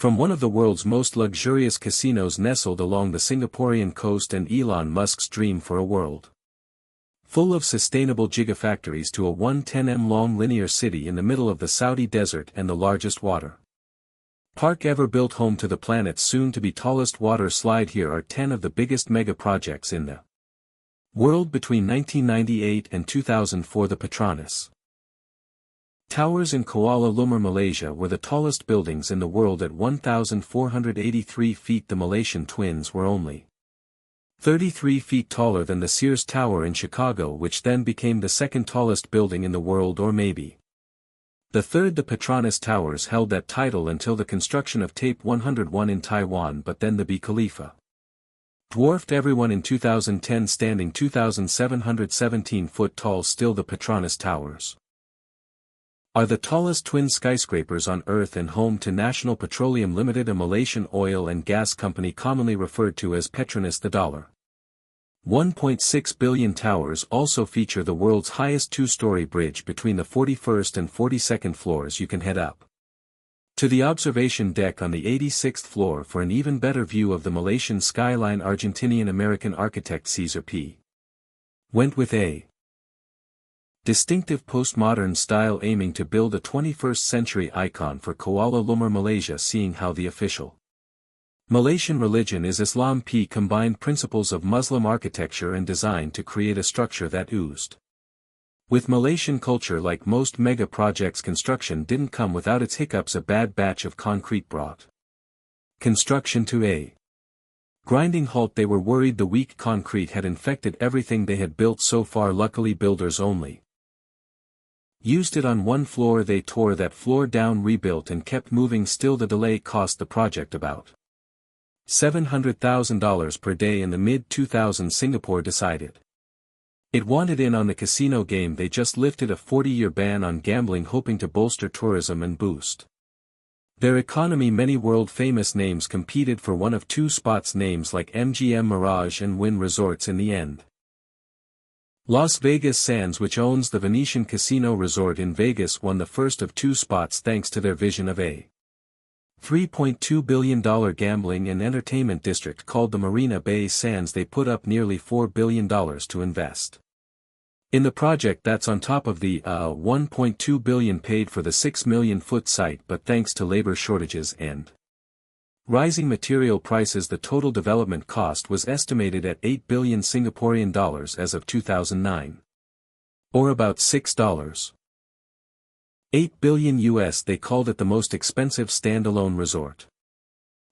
From one of the world's most luxurious casinos nestled along the Singaporean coast and Elon Musk's dream for a world full of sustainable gigafactories to a 110 long linear city in the middle of the Saudi desert and the largest water park ever built, home to the planet's soon-to-be tallest water slide. Here are 10 of the biggest mega projects in the world between 1998 and 2004. The Petronas Towers in Kuala Lumpur, Malaysia were the tallest buildings in the world at 1,483 feet. The Malaysian twins were only 33 feet taller than the Sears Tower in Chicago, which then became the second tallest building in the world, or maybe the third. The Petronas Towers held that title until the construction of Tape 101 in Taiwan, but then the Burj Khalifa dwarfed everyone in 2010, standing 2,717 foot tall. Still, the Petronas Towers are the tallest twin skyscrapers on Earth and home to National Petroleum Limited, a Malaysian oil and gas company commonly referred to as Petronas. The $1.6 billion towers also feature the world's highest two-story bridge between the 41st and 42nd floors. You can head up to the observation deck on the 86th floor for an even better view of the Malaysian skyline. Argentinian-American architect Cesar P. went with a distinctive postmodern style, aiming to build a 21st century icon for Kuala Lumpur, Malaysia. Seeing how the official Malaysian religion is Islam, P combined principles of Muslim architecture and design to create a structure that oozed with Malaysian culture. Like most mega projects, construction didn't come without its hiccups. A bad batch of concrete brought construction to a grinding halt. They were worried the weak concrete had infected everything they had built so far. Luckily, builders only used it on one floor. They tore that floor down, rebuilt, and kept moving. Still, the delay cost the project about $700,000 per day. In the mid-2000s, Singapore decided it wanted in on the casino game. They just lifted a 40-year ban on gambling, hoping to bolster tourism and boost their economy. Many world-famous names competed for one of two spots, names like MGM, Mirage and Wynn Resorts. In the end, Las Vegas Sands, which owns the Venetian Casino Resort in Vegas, won the first of two spots thanks to their vision of a $3.2 billion gambling and entertainment district called the Marina Bay Sands. They put up nearly $4 billion to invest in the project. That's on top of the $1.2 billion paid for the 6 million foot site, but thanks to labor shortages and rising material prices, the total development cost was estimated at 8 billion Singaporean dollars as of 2009. Or about $6.8 billion US. They called it the most expensive standalone resort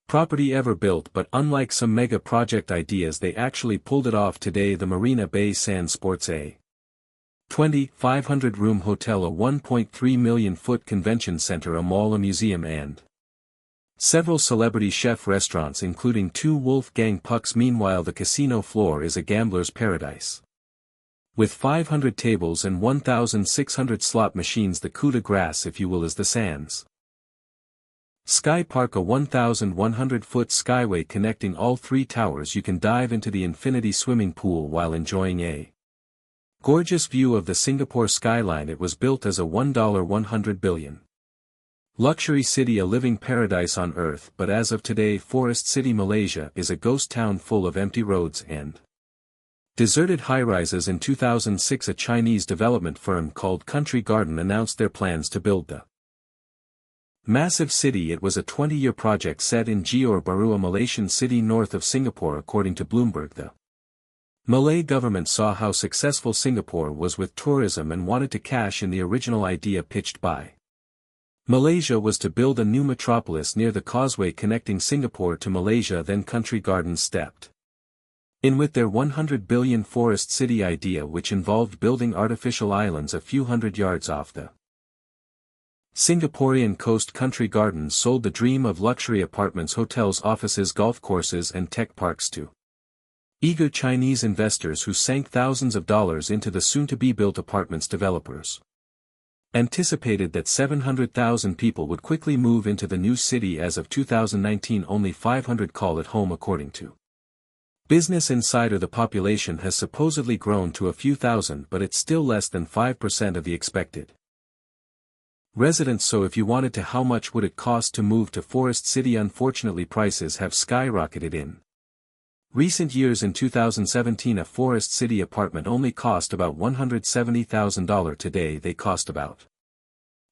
property ever built, but unlike some mega project ideas, they actually pulled it off. Today, the Marina Bay Sands sports a 2,500-room hotel, a 1.3 million foot convention center, a mall, a museum, and several celebrity chef restaurants, including 2 Wolfgang Pucks. Meanwhile, the casino floor is a gambler's paradise with 500 tables and 1,600 slot machines. The coup de grace, if you will, is the Sands Sky Park, a 1,100-foot skyway connecting all 3 towers. You can dive into the infinity swimming pool while enjoying a gorgeous view of the Singapore skyline. It was built as a $100 billion luxury city, a living paradise on Earth, but as of today, Forest City, Malaysia is a ghost town full of empty roads and deserted high-rises. In 2006, a Chinese development firm called Country Garden announced their plans to build the massive city. It was a 20-year project set in Johor Bahru, a Malaysian city north of Singapore. According to Bloomberg, the Malay government saw how successful Singapore was with tourism and wanted to cash in. The original idea pitched by Malaysia was to build a new metropolis near the causeway connecting Singapore to Malaysia. Then Country Gardens stepped in with their 100 billion forest city idea, which involved building artificial islands a few hundred yards off the Singaporean coast. Country Gardens sold the dream of luxury apartments, hotels, offices, golf courses and tech parks to eager Chinese investors who sank thousands of dollars into the soon-to-be-built apartments. Developers anticipated that 700,000 people would quickly move into the new city. As of 2019, only 500 call it home. According to Business Insider, the population has supposedly grown to a few thousand, but it's still less than 5% of the expected residents. So if you wanted to, how much would it cost to move to Forest City? Unfortunately, prices have skyrocketed in recent years. In 2017, a Forest City apartment only cost about $170,000. Today they cost about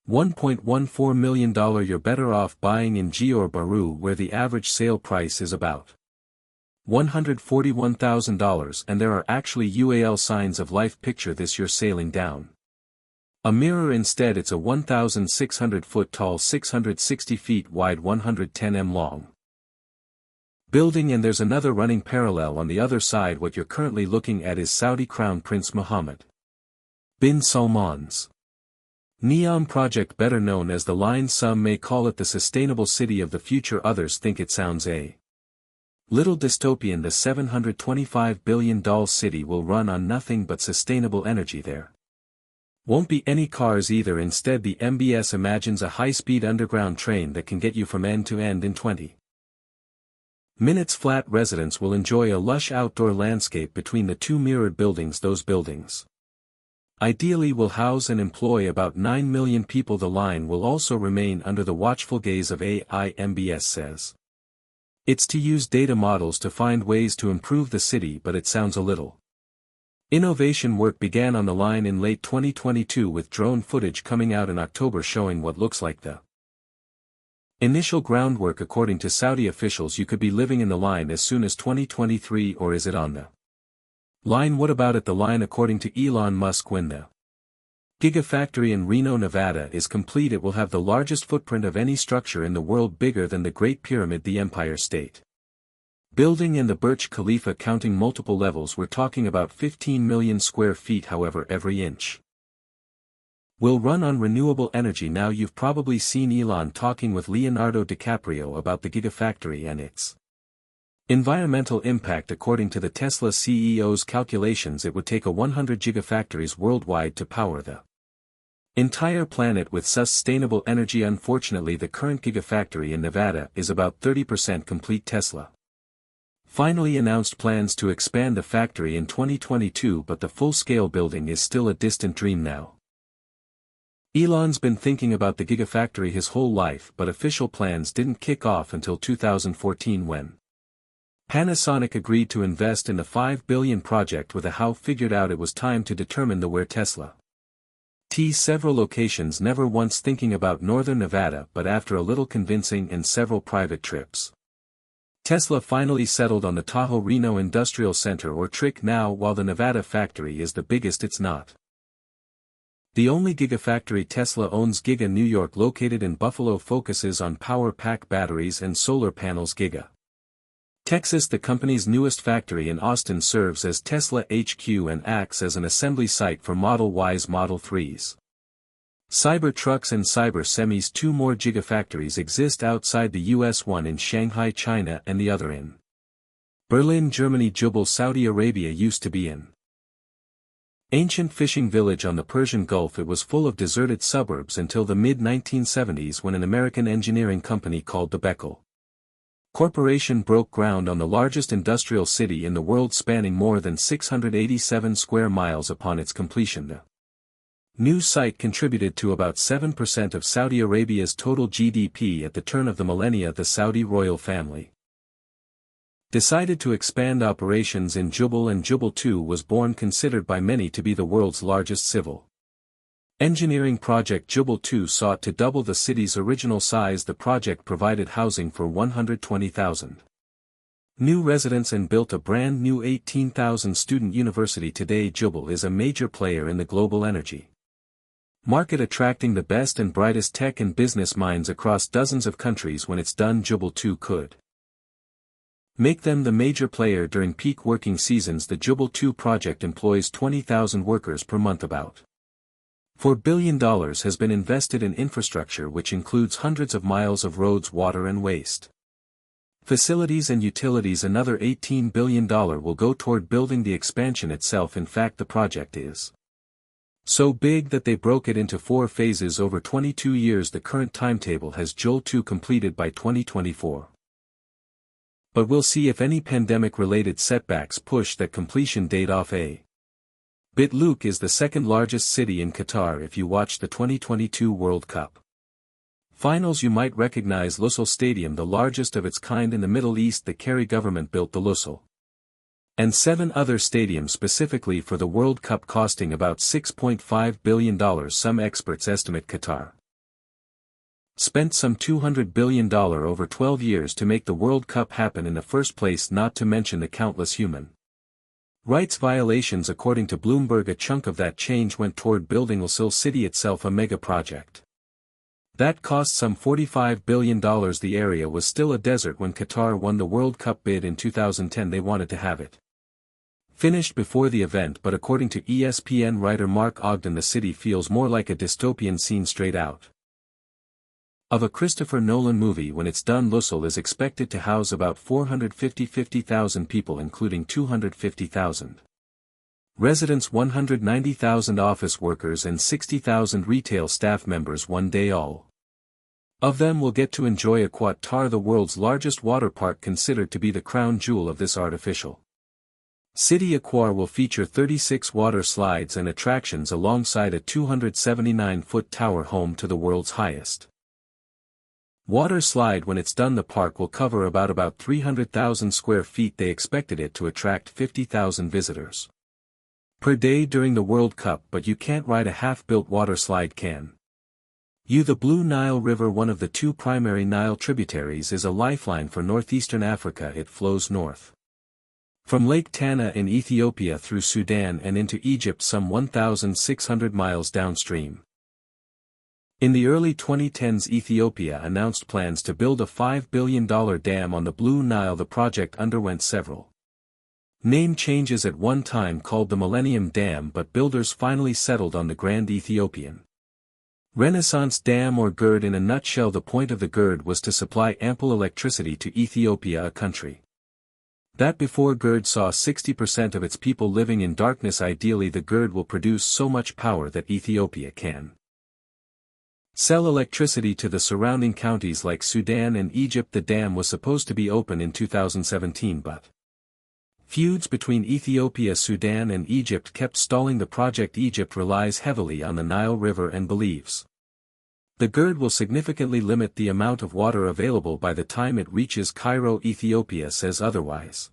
$1.14 million. You're better off buying in Johor Bahru, where the average sale price is about $141,000, and there are actually UAL signs of life. Picture this: you're sailing down a mirror. Instead, it's a 1,600 foot tall, 660 feet wide, 110 m long building, and there's another running parallel on the other side. What you're currently looking at is Saudi Crown Prince Mohammed bin Salman's NEOM project, better known as the Line. Some may call it the sustainable city of the future, others think it sounds a little dystopian. The $725 billion city will run on nothing but sustainable energy. There won't be any cars either. Instead, the MBS imagines a high-speed underground train that can get you from end to end in 20 minutes flat. Residents will enjoy a lush outdoor landscape between the two mirrored buildings. Those buildings ideally will house and employ about 9 million people. The line will also remain under the watchful gaze of AI. MBS says it's to use data models to find ways to improve the city, but it sounds a little. Innovation work began on the line in late 2022, with drone footage coming out in October showing what looks like the initial groundwork. According to Saudi officials, you could be living in the line as soon as 2023. Or is it on the line? What about at the line? According to Elon Musk, when the Gigafactory in Reno, Nevada is complete, it will have the largest footprint of any structure in the world, bigger than the Great Pyramid, the Empire State Building, and the Burj Khalifa. Counting multiple levels, we're talking about 15 million square feet. However, every inch will run on renewable energy. Now, you've probably seen Elon talking with Leonardo DiCaprio about the Gigafactory and its environmental impact. According to the Tesla CEO's calculations, it would take 100 gigafactories worldwide to power the entire planet with sustainable energy. Unfortunately, the current Gigafactory in Nevada is about 30% complete. Tesla finally announced plans to expand the factory in 2022, but the full-scale building is still a distant dream now. Elon's been thinking about the Gigafactory his whole life, but official plans didn't kick off until 2014, when Panasonic agreed to invest in the $5 billion project with a how. Figured out it was time to determine the where. Tesla several locations, never once thinking about northern Nevada, but after a little convincing and several private trips, Tesla finally settled on the Tahoe Reno Industrial Center, or TRIC. Now, while the Nevada factory is the biggest, it's not the only Gigafactory Tesla owns. Giga New York, located in Buffalo, focuses on power pack batteries and solar panels. Giga Texas, the company's newest factory in Austin, serves as Tesla HQ and acts as an assembly site for Model Ys, Model 3s, Cybertrucks and Cyber Semis. Two more Gigafactories exist outside the US, one in Shanghai, China, and the other in Berlin, Germany. Jubal, Saudi Arabia used to be an ancient fishing village on the Persian Gulf. It was full of deserted suburbs until the mid-1970s, when an American engineering company called the Bechtel Corporation broke ground on the largest industrial city in the world, spanning more than 687 square miles. Upon its completion, the new site contributed to about 7% of Saudi Arabia's total GDP. At the turn of the millennia, the Saudi royal family decided to expand operations in Jubal, and Jubal 2 was born, considered by many to be the world's largest civil engineering project. Jubal 2 sought to double the city's original size. The project provided housing for 120,000 new residents and built a brand new 18,000 student university. Today, Jubal is a major player in the global energy market, attracting the best and brightest tech and business minds across dozens of countries. When it's done, Jubal 2 could make them the major player during peak working seasons. The Jubal 2 project employs 20,000 workers per month. About $4 billion has been invested in infrastructure, which includes hundreds of miles of roads, water and waste facilities, and utilities. Another $18 billion will go toward building the expansion itself. In fact, the project is so big that they broke it into 4 phases over 22 years. The current timetable has Jubal 2 completed by 2024. But we'll see if any pandemic-related setbacks push that completion date off a Bitluq is the second largest city in Qatar if you watch the 2022 World Cup finals. You might recognize Lusail Stadium, the largest of its kind in the Middle East. The Qatari government built the Lusail and 7 other stadiums specifically for the World Cup, costing about $6.5 billion. Some experts estimate Qatar spent some $200 billion over 12 years to make the World Cup happen in the first place, not to mention the countless human rights violations. According to Bloomberg, a chunk of that change went toward building Lusail City itself, a mega project that cost some $45 billion. The area was still a desert when Qatar won the World Cup bid in 2010. They wanted to have it finished before the event, but according to ESPN writer Mark Ogden, the city feels more like a dystopian scene straight out of a Christopher Nolan movie. When it's done, Lusail is expected to house about 450,000 people, including 250,000 residents, 190,000 office workers and 60,000 retail staff members. One day all of them will get to enjoy Aqua Tar, the world's largest water park, considered to be the crown jewel of this artificial city. Aqua will feature 36 water slides and attractions alongside a 279-foot tower home to the world's highest water slide. When it's done, the park will cover about 300,000 square feet. They expected it to attract 50,000 visitors per day during the World Cup, but you can't ride a half-built water slide, can you? The Blue Nile River, one of the 2 primary Nile tributaries, is a lifeline for northeastern Africa. It flows north from Lake Tana in Ethiopia through Sudan and into Egypt, some 1,600 miles downstream. In the early 2010s, Ethiopia announced plans to build a $5 billion dam on the Blue Nile. The project underwent several name changes, at one time called the Millennium Dam, but builders finally settled on the Grand Ethiopian Renaissance Dam, or GERD. In a nutshell, the point of the GERD was to supply ample electricity to Ethiopia, a country that before GERD saw 60% of its people living in darkness. Ideally, the GERD will produce so much power that Ethiopia can sell electricity to the surrounding counties like Sudan and Egypt. The dam was supposed to be open in 2017, but feuds between Ethiopia, Sudan and Egypt kept stalling the project. Egypt relies heavily on the Nile River and believes the GERD will significantly limit the amount of water available by the time it reaches Cairo. Ethiopia says otherwise.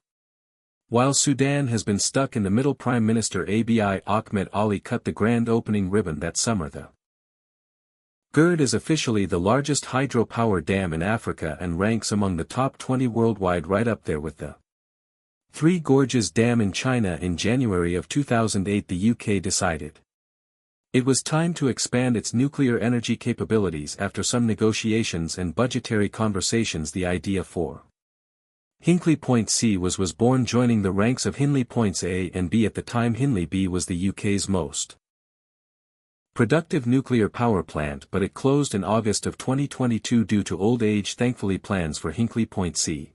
While Sudan has been stuck in the middle, Prime Minister Abiy Ahmed Ali cut the grand opening ribbon that summer. The GERD is officially the largest hydropower dam in Africa and ranks among the top 20 worldwide, right up there with the Three Gorges Dam in China. In January of 2008, the UK decided it was time to expand its nuclear energy capabilities. After some negotiations and budgetary conversations, the idea for Hinkley Point C was born, joining the ranks of Hinkley Points A and B. At the time, Hinkley B was the UK's most productive nuclear power plant, but it closed in August of 2022 due to old age. Thankfully, plans for Hinkley Point C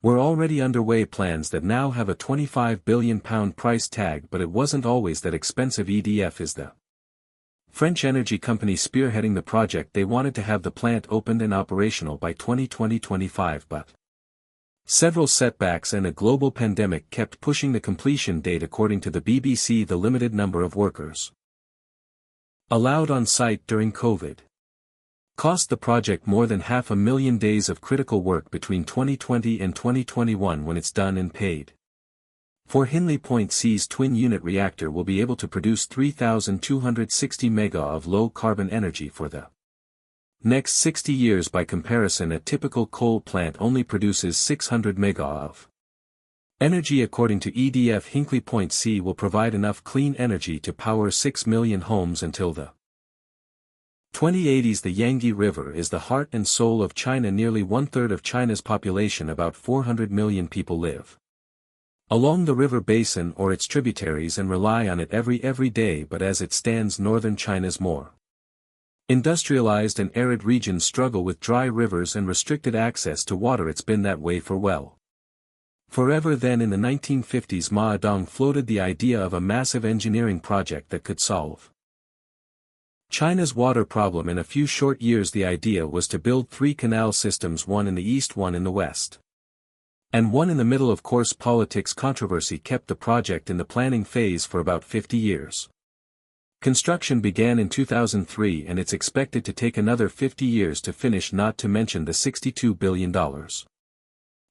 were already underway, plans that now have a £25 billion price tag, but it wasn't always that expensive. EDF is the French energy company spearheading the project. They wanted to have the plant opened and operational by 2020-25, but several setbacks and a global pandemic kept pushing the completion date. According to the BBC, the limited number of workers allowed on site during COVID cost the project more than 500,000 days of critical work between 2020 and 2021. When it's done and paid for, Hinkley Point C's twin-unit reactor will be able to produce 3,260 mega of low-carbon energy for the next 60 years. By comparison, a typical coal plant only produces 600 mega of energy. According to EDF, Hinkley Point C will provide enough clean energy to power 6 million homes until the 2080s. The Yangtze River is the heart and soul of China. Nearly one-third of China's population, about 400 million people, live along the river basin or its tributaries and rely on it every day. But as it stands, northern China's more industrialized and arid regions struggle with dry rivers and restricted access to water. It's been that way for forever. Then in the 1950s, Ma Dong floated the idea of a massive engineering project that could solve China's water problem. In a few short years, the idea was to build 3 canal systems, one in the east, one in the west. And one in the middle of course politics controversy kept the project in the planning phase for about 50 years. Construction began in 2003 and it's expected to take another 50 years to finish, not to mention the $62 billion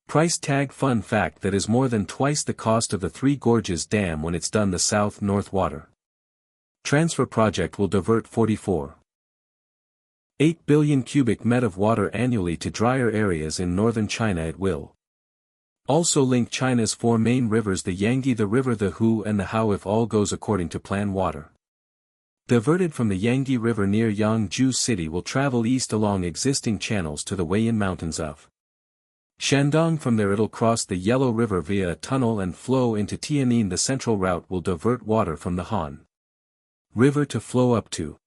price tag. Fun fact, that is more than twice the cost of the Three Gorges Dam when it's done. The South-North Water Transfer Project will divert 44.8 billion cubic met of water annually to drier areas in northern China. It will also link China's four main rivers, the Yangtze, the river the Hu and the Hao, if all goes according to plan. Water diverted from the Yangtze River near Yangzhou City will travel east along existing channels to the Weiyan Mountains of Shandong. From there it'll cross the Yellow River via a tunnel and flow into Tianjin. The central route will divert water from the Han River to flow up to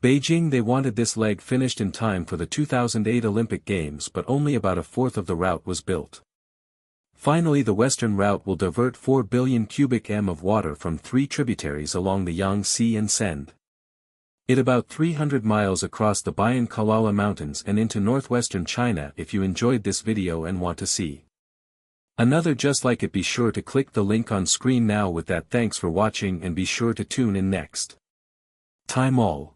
Beijing. They wanted this leg finished in time for the 2008 Olympic Games, but only about a fourth of the route was built. Finally, the western route will divert 4 billion cubic m of water from three tributaries along the Yangtze and send it about 300 miles across the Bayan Kalala Mountains and into northwestern China. If you enjoyed this video and want to see another just like it, be sure to click the link on screen now. With that, thanks for watching and be sure to tune in next time. All.